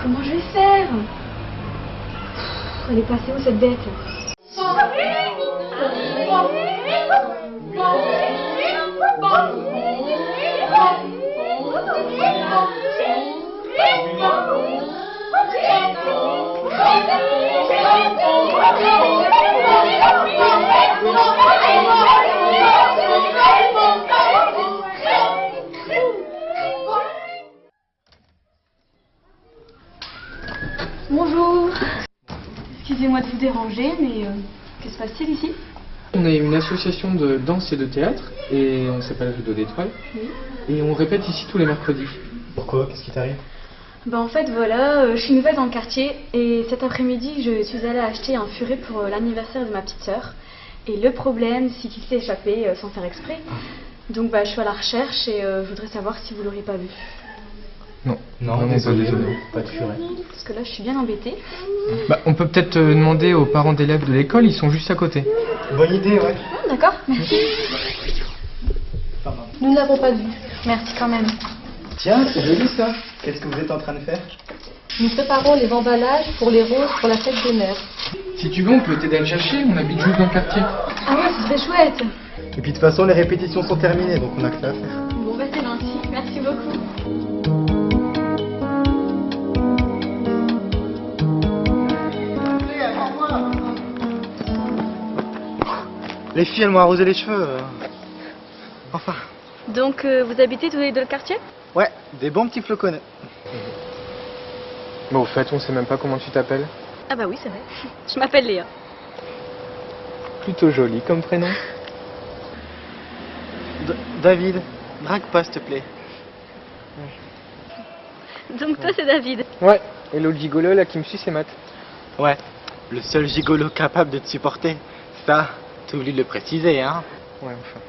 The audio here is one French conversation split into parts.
Comment je vais faire? Elle est passée où cette bête? Bonjour. Excusez-moi de vous déranger, mais que se passe-t-il ici? On est une association de danse et de théâtre, et on s'appelle Rideau d'Étoile. Oui. Et on répète ici tous les mercredis. Pourquoi? Qu'est-ce qui t'arrive? En fait, voilà, je suis nouvelle dans le quartier, et cet après-midi, je suis allée acheter un furet pour l'anniversaire de ma petite sœur. Et le problème, c'est qu'il s'est échappé sans faire exprès. Donc je suis à la recherche, et je voudrais savoir si vous l'auriez pas vu. Non, Non, désolé. Pas de furet. Parce que là, je suis bien embêtée. On peut peut-être demander aux parents d'élèves de l'école, ils sont juste à côté. Bonne idée, ouais. D'accord, merci. Pardon. Nous ne l'avons pas vu. Merci quand même. Tiens, c'est joli ça. Qu'est-ce que vous êtes en train de faire? Nous préparons les emballages pour les roses pour la fête des mères. Si tu veux, on peut t'aider à le chercher, on habite juste dans le quartier. Ah ouais, ce serait chouette. Et puis de toute façon, les répétitions sont terminées, donc on a que ça à faire. Bon, c'est gentil. Merci beaucoup. Les filles, elles m'ont arrosé les cheveux. Enfin. Donc vous habitez tous les deux le quartier? Ouais, des bons petits floconnets. Au fait, on sait même pas comment tu t'appelles. Ah bah oui, c'est vrai. Je m'appelle Léa. Plutôt joli comme prénom. David, drague pas s'il te plaît. Donc toi c'est David. Ouais, et l'autre gigolo là qui me suit, c'est Matt. Ouais, le seul gigolo capable de te supporter. Ça, t'as oublié de le préciser, hein. Ouais, enfin.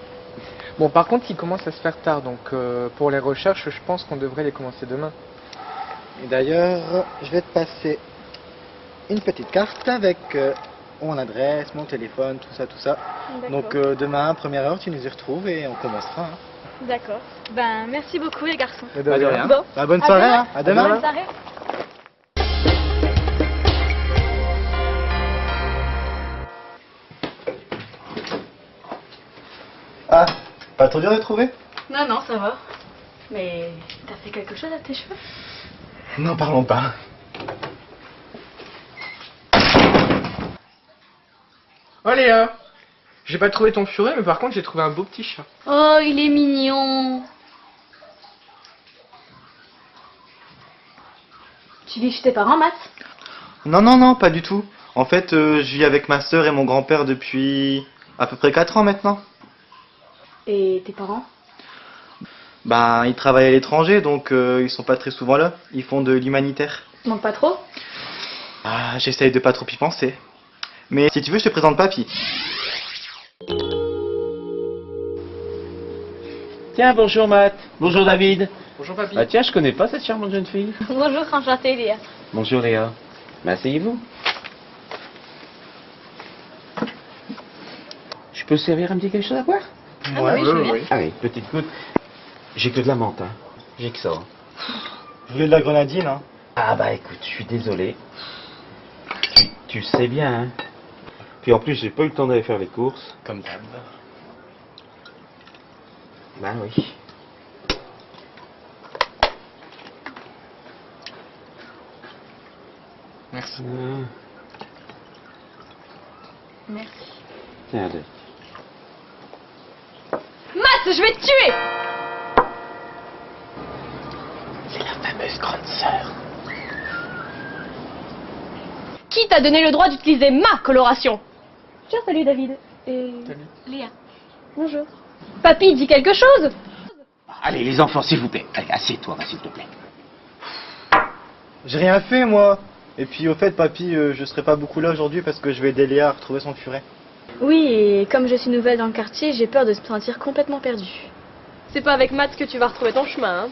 Bon, par contre, il commence à se faire tard, donc pour les recherches, je pense qu'on devrait les commencer demain. Et d'ailleurs, je vais te passer une petite carte avec mon adresse, mon téléphone, tout ça, tout ça. Donc demain, première heure, tu nous y retrouves et on commencera. Hein. D'accord. Ben merci beaucoup les garçons. Et de Pas de rien. rien. Bon. Bah, bonne soirée, demain. hein. À demain. Bonne soirée. Ah, pas trop dur de trouver? Non, non, ça va. Mais t'as fait quelque chose à tes cheveux? N'en parlons pas. Oh Léa, j'ai pas trouvé ton furet, mais par contre, j'ai trouvé un beau petit chat. Oh, il est mignon. Tu vis chez tes parents, Matt? Non, non, non, pas du tout. En fait, je vis avec ma sœur et mon grand-père depuis à peu près 4 ans maintenant. Et tes parents? Ben, ils travaillent à l'étranger, donc ils sont pas très souvent là. Ils font de l'humanitaire. Tu manques pas trop? Ah, j'essaye de pas trop y penser. Mais si tu veux, je te présente Papy. Tiens, bonjour Matt. Bonjour David. Bonjour papy. Ah tiens, je connais pas cette charmante jeune fille. Bonjour, enchantée Léa. Bonjour Léa. Ben, asseyez-vous. Je peux servir un petit quelque chose à boire? bah oui, je veux bien. Allez, petite goutte. J'ai que de la menthe, hein. J'ai que ça. Je voulais de la grenadine, hein. Ah bah écoute, je suis désolé. Tu sais bien, hein. Puis en plus, j'ai pas eu le temps d'aller faire les courses. Comme d'hab. Ben oui. Merci. Merci. Tiens, allez. Matt, je vais te tuer! C'est la fameuse grande sœur. Qui t'a donné le droit d'utiliser ma coloration? Tiens, salut David. Et Salut. Léa. Bonjour. Papy dit quelque chose? Allez, les enfants, s'il vous plaît. Allez, assieds-toi, s'il te plaît. J'ai rien fait, moi. Et puis, au fait, Papy, je serai pas beaucoup là aujourd'hui parce que je vais aider Léa à retrouver son furet. Oui, et comme je suis nouvelle dans le quartier, j'ai peur de se sentir complètement perdue. C'est pas avec Matt que tu vas retrouver ton chemin, hein?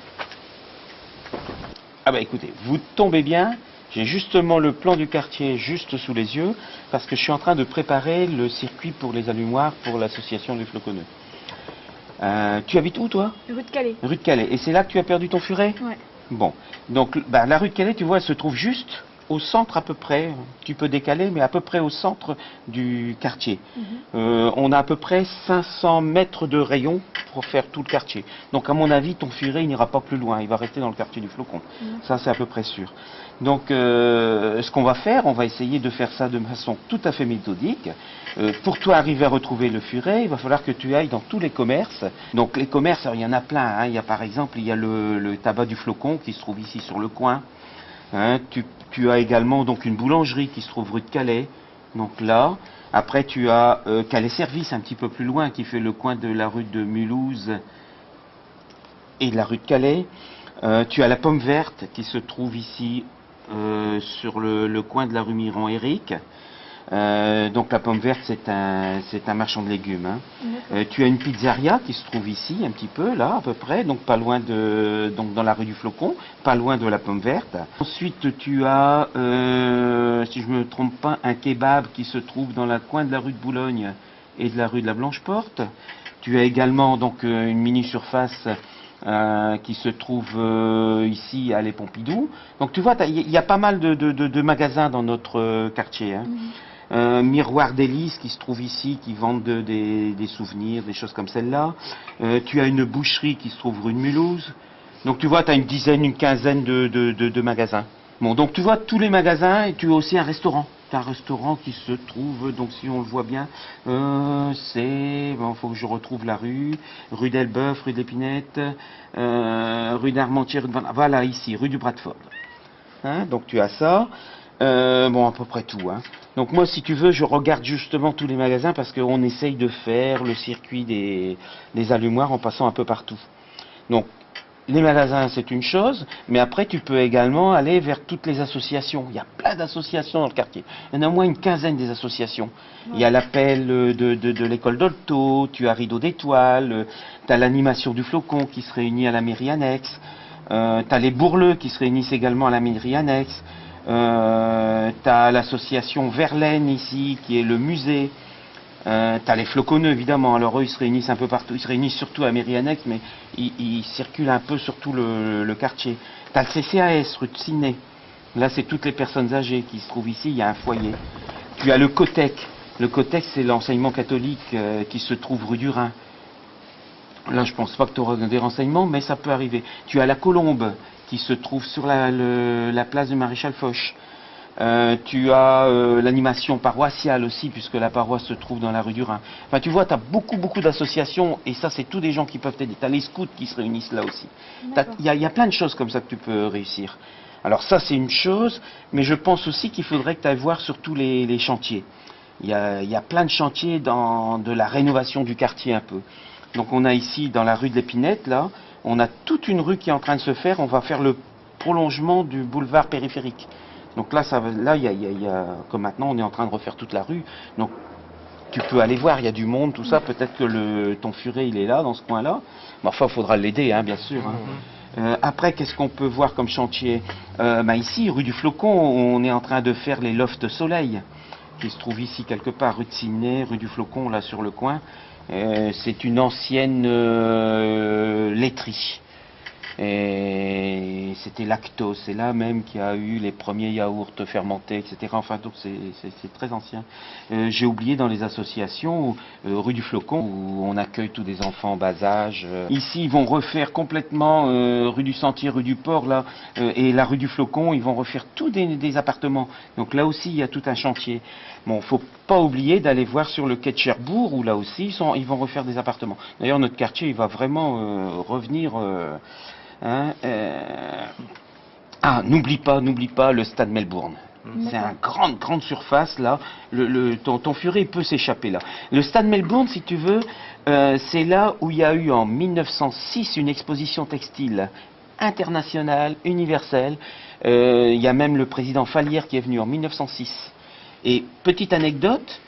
Ah bah écoutez, vous tombez bien. J'ai justement le plan du quartier juste sous les yeux parce que je suis en train de préparer le circuit pour les allumoirs pour l'association du Floconneux. Tu habites où, toi? Rue de Calais. Rue de Calais. Et c'est là que tu as perdu ton furet? Ouais. Bon. Donc, bah, la rue de Calais, tu vois, elle se trouve juste au centre à peu près. Tu peux décaler, mais à peu près au centre du quartier. On a à peu près 500 mètres de rayon pour faire tout le quartier. Donc, à mon avis, ton furet, il n'ira pas plus loin. Il va rester dans le quartier du Flocon. Ça, c'est à peu près sûr. Donc, ce qu'on va faire, on va essayer de faire ça de façon tout à fait méthodique. Pour toi arriver à retrouver le furet, il va falloir que tu ailles dans tous les commerces. Donc, les commerces, alors, il y en a plein. Hein. Il y a par exemple, il y a le tabac du Flocon qui se trouve ici sur le coin. Hein. Tu as également donc une boulangerie qui se trouve rue de Calais. Donc là, après tu as Calais Service un petit peu plus loin qui fait le coin de la rue de Mulhouse et de la rue de Calais. Tu as la Pomme Verte qui se trouve ici sur le coin de la rue Miron-Éric. Donc la Pomme Verte, c'est un marchand de légumes. Hein. Tu as une pizzeria qui se trouve ici, un petit peu, là, à peu près, donc pas loin donc dans la rue du Flocon, pas loin de la Pomme Verte. Ensuite, tu as, si je ne me trompe pas, un kebab qui se trouve dans le coin de la rue de Boulogne et de la rue de la Blanche-Porte. Tu as également donc une mini-surface qui se trouve ici à Les Pompidou. Donc tu vois, il y a pas mal de magasins dans notre quartier. Hein. Miroir d'Hélice qui se trouve ici, qui vendent des souvenirs, des choses comme celle-là. Tu as une boucherie qui se trouve rue de Mulhouse. Donc tu vois, tu as une quinzaine de magasins. Bon, donc tu vois tous les magasins et tu as aussi un restaurant. Tu as un restaurant qui se trouve, donc si on le voit bien, c'est, bon, faut que je retrouve la rue d'Elbeuf, rue de l'Épinette, rue d'Armentières, voilà ici, rue du Bradford. Hein, donc tu as ça. Bon, à peu près tout. Hein. Donc moi, si tu veux, je regarde justement tous les magasins parce qu'on essaye de faire le circuit des allumoirs en passant un peu partout. Donc, les magasins, c'est une chose, mais après, tu peux également aller vers toutes les associations. Il y a plein d'associations dans le quartier. Il y en a au moins une quinzaine des associations. Ouais. Il y a l'appel de l'école d'Olto, tu as Rideau d'Étoiles, tu as l'animation du Flocon qui se réunit à la mairie annexe, tu as les Bourleux qui se réunissent également à la mairie annexe. Tu as l'association Verlaine ici, qui est le musée. Tu as les Floconneux, évidemment. Alors eux, ils se réunissent un peu partout. Ils se réunissent surtout à Mairie Annexe, mais ils circulent un peu sur tout le quartier. Tu as le CCAS, rue de Ciné. Là, c'est toutes les personnes âgées qui se trouvent ici. Il y a un foyer. Tu as le COTEC. Le COTEC, c'est l'enseignement catholique qui se trouve rue du Rhin. Là, je pense pas que tu auras des renseignements, mais ça peut arriver. Tu as la Colombe, qui se trouve sur la place du Maréchal Foch. Tu as l'animation paroissiale aussi, puisque la paroisse se trouve dans la rue du Rhin. Enfin, tu vois, tu as beaucoup d'associations, et ça, c'est tous des gens qui peuvent t'aider. Tu as les scouts qui se réunissent là aussi. Il y a plein de choses comme ça que tu peux réussir. Alors ça, c'est une chose, mais je pense aussi qu'il faudrait que tu ailles voir sur tous les chantiers. Il y a plein de chantiers de la rénovation du quartier un peu. Donc on a ici, dans la rue de l'Épinette, là, on a toute une rue qui est en train de se faire. On va faire le prolongement du boulevard périphérique. Donc là, comme maintenant, on est en train de refaire toute la rue. Donc tu peux aller voir, il y a du monde, tout ça. Peut-être que ton furet, il est là, dans ce coin-là. Mais enfin, il faudra l'aider, hein, bien sûr. Hein. Après, qu'est-ce qu'on peut voir comme chantier? Ici, rue du Flocon, on est en train de faire les lofts Soleil, qui se trouvent ici quelque part, rue de Ciné, rue du Flocon, là sur le coin. C'est une ancienne laiterie. Et c'était Lactos, c'est là même qu'il y a eu les premiers yaourts fermentés, etc. Enfin, donc c'est très ancien. J'ai oublié dans les associations, rue du Flocon, où on accueille tous des enfants en bas âge. Ici, ils vont refaire complètement rue du Sentier, rue du Port, là, et la rue du Flocon, ils vont refaire tous des appartements. Donc là aussi, il y a tout un chantier. Bon, faut pas oublier d'aller voir sur le quai de Cherbourg, où là aussi, ils vont refaire des appartements. D'ailleurs, notre quartier, il va vraiment revenir... n'oublie pas le stade Melbourne. C'est une grande surface là. Ton furet peut s'échapper là. Le stade Melbourne, si tu veux, c'est là où il y a eu en 1906 une exposition textile internationale, universelle. Il y a même le président Fallières qui est venu en 1906. Et petite anecdote,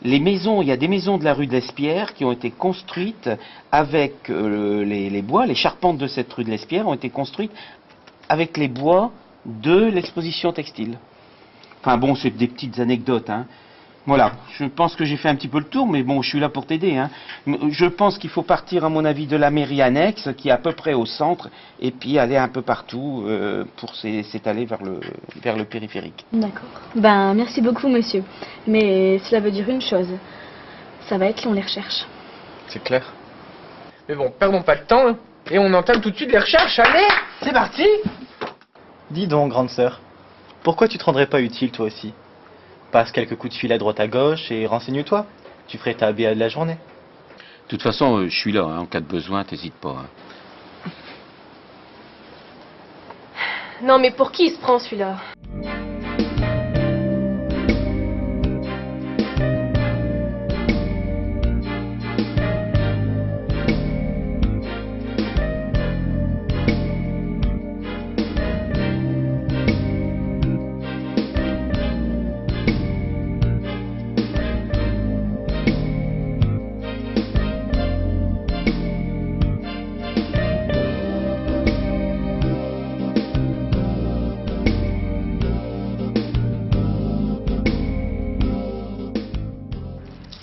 il y a des maisons de la rue de l'Espierre qui ont été construites avec les bois, les charpentes de cette rue de l'Espierre ont été construites avec les bois de l'exposition textile. Enfin bon, c'est des petites anecdotes, hein. Voilà, je pense que j'ai fait un petit peu le tour, mais bon, je suis là pour t'aider. Hein. Je pense qu'il faut partir, à mon avis, de la mairie annexe, qui est à peu près au centre, et puis aller un peu partout pour s'étaler vers le périphérique. D'accord. Ben, merci beaucoup, monsieur. Mais cela veut dire une chose. Ça va être long, les recherches. C'est clair. Mais bon, perdons pas de temps, hein, et on entame tout de suite les recherches, allez, c'est parti. Dis donc, grande sœur, pourquoi tu te rendrais pas utile toi aussi? Passe quelques coups de fil à droite à gauche et renseigne-toi. Tu ferais ta BA de la journée. De toute façon, je suis là, hein, en cas de besoin, t'hésites pas. Hein. Non, mais pour qui il se prend celui-là?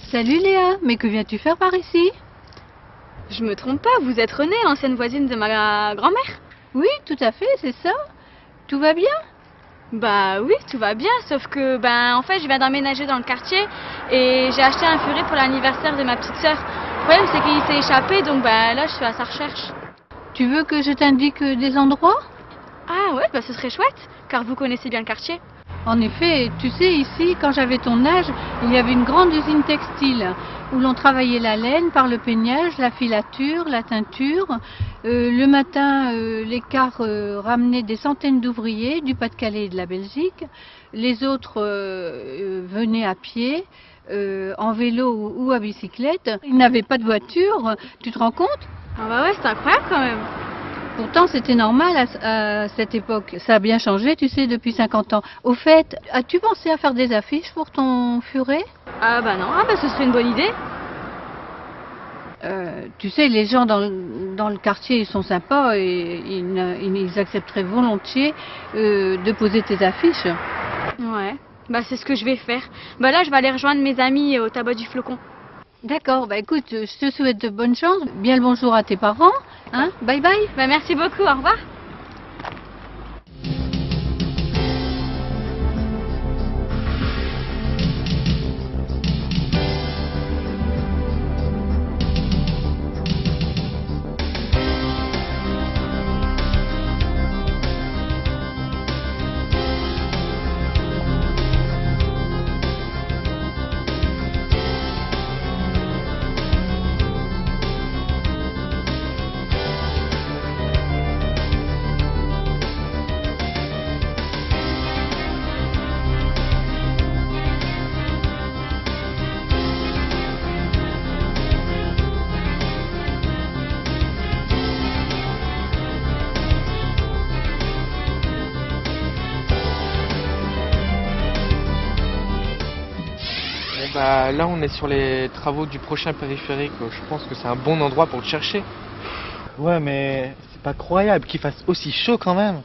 Salut Léa, mais que viens-tu faire par ici? Je me trompe pas, vous êtes Renée, l'ancienne voisine de ma grand-mère? Oui, tout à fait, c'est ça. Tout va bien? Bah oui, tout va bien, sauf que, en fait, je viens d'emménager dans le quartier et j'ai acheté un furet pour l'anniversaire de ma petite sœur. Le problème, c'est qu'il s'est échappé, donc là, je suis à sa recherche. Tu veux que je t'indique des endroits? Ah ouais, ce serait chouette, car vous connaissez bien le quartier. En effet, tu sais, ici, quand j'avais ton âge, il y avait une grande usine textile où l'on travaillait la laine par le peignage, la filature, la teinture. Le matin, les cars ramenaient des centaines d'ouvriers du Pas-de-Calais et de la Belgique. Les autres venaient à pied, en vélo ou à bicyclette. Ils n'avaient pas de voiture, tu te rends compte? Ah bah ouais, c'est incroyable quand même. Pourtant, c'était normal à cette époque. Ça a bien changé, tu sais, depuis 50 ans. Au fait, as-tu pensé à faire des affiches pour ton furet? Ah bah non, ce serait une bonne idée. Tu sais, les gens dans le quartier, ils sont sympas et ils accepteraient volontiers de poser tes affiches. Ouais, c'est ce que je vais faire. Là, je vais aller rejoindre mes amis au tabac du Flocon. D'accord, écoute, je te souhaite de bonnes chances. Bien le bonjour à tes parents. Hein? Bye bye. Merci beaucoup, au revoir. Là, on est sur les travaux du prochain périphérique. Je pense que c'est un bon endroit pour te chercher. Ouais, mais c'est pas croyable qu'il fasse aussi chaud quand même.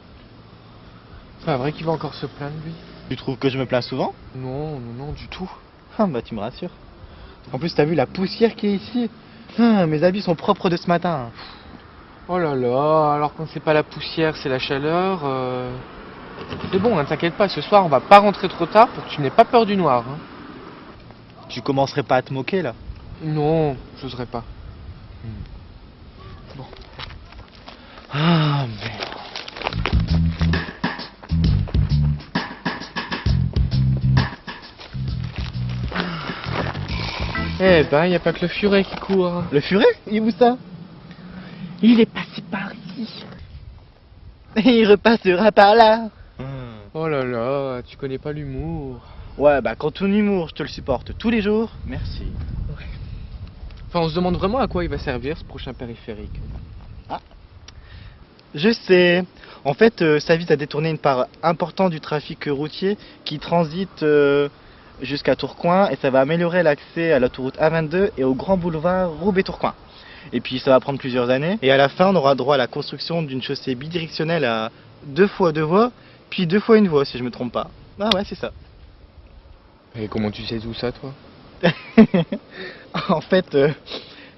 C'est pas vrai qu'il va encore se plaindre, lui? Tu trouves que je me plains souvent? Non, du tout. Ah tu me rassures. En plus, t'as vu la poussière qui est ici? Mes habits sont propres de ce matin. Oh là là, alors quand c'est pas la poussière, c'est la chaleur. C'est bon, ne t'inquiète pas, ce soir, on va pas rentrer trop tard pour que tu n'aies pas peur du noir. Hein. Tu commencerais pas à te moquer là? Non, j'oserais pas. Bon. Ah merde. Eh ben, y a pas que le furet qui court. Le furet? Il est où ça? Il est passé par ici. Et il repassera par là. Oh là là, tu connais pas l'humour. Ouais, quand ton humour, je te le supporte tous les jours, merci. Ouais. Enfin, on se demande vraiment à quoi il va servir ce prochain périphérique. Ah. Je sais. En fait, ça vise à détourner une part importante du trafic routier qui transite jusqu'à Tourcoing et ça va améliorer l'accès à l'autoroute A22 et au grand boulevard Roubaix-Tourcoing. Et puis ça va prendre plusieurs années. Et à la fin, on aura droit à la construction d'une chaussée bidirectionnelle à 2 fois 2 voies, puis 2 fois 1 voie, si je me trompe pas. Ah ouais, c'est ça. Et comment tu sais tout ça, toi? En fait,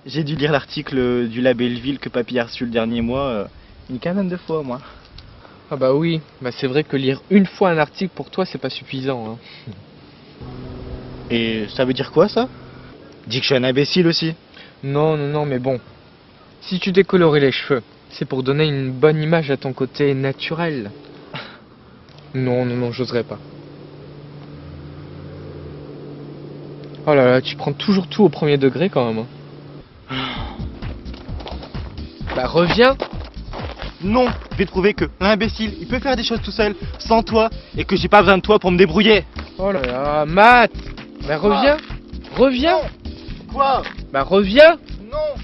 j'ai dû lire l'article du label Ville que Papy a reçu le dernier mois une quinzaine de fois, moi. Ah bah oui, bah c'est vrai que lire une fois un article pour toi, c'est pas suffisant, hein. Et ça veut dire quoi, ça? Dis que je suis un imbécile aussi. Non, non, non, mais bon. Si tu décolorais les cheveux, c'est pour donner une bonne image à ton côté naturel. Non, non, non, j'oserais pas. Oh là là, tu prends toujours tout au premier degré quand même, hein. Bah reviens. Non, je vais prouver que l'imbécile, il peut faire des choses tout seul, sans toi, et que j'ai pas besoin de toi pour me débrouiller. Oh là là, Matt. Bah reviens. Reviens. Quoi? Bah reviens. Non.